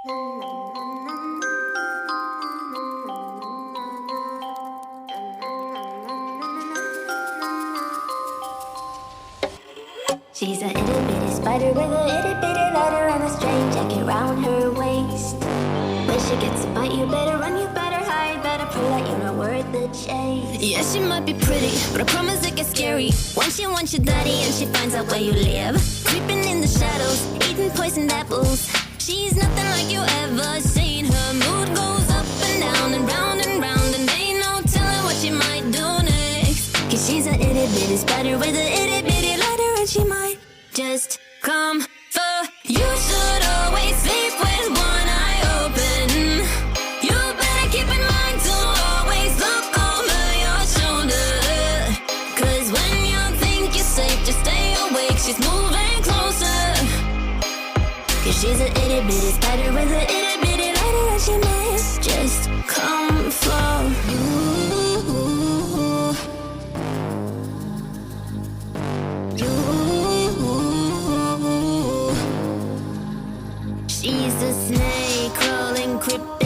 She's a itty bitty spider with a itty bitty ladder and a strange jacket round her waist. When she gets a bite, you better run, you better hide, better prove that you're not worth the chase. Yeah, she might be pretty, but I promise it gets scary when she wants your daddy and she finds out where you live. Creeping in the shadows, eating poisoned apples. She's nothing like you ever seen. Her mood goes up and down and round, and ain't no telling what she might do next. Cause she's a itty bitty spider with a itty bitty ladder and she might just come for you. Should always sleep with one eye open. You better keep in mind to always look over your shoulder. Cause when you think you're safe, just stay awake. She's moving closer. Cause she's a itty bitty spider with a itty bitty ladder and she might just come for you. She's a snake crawling, creeping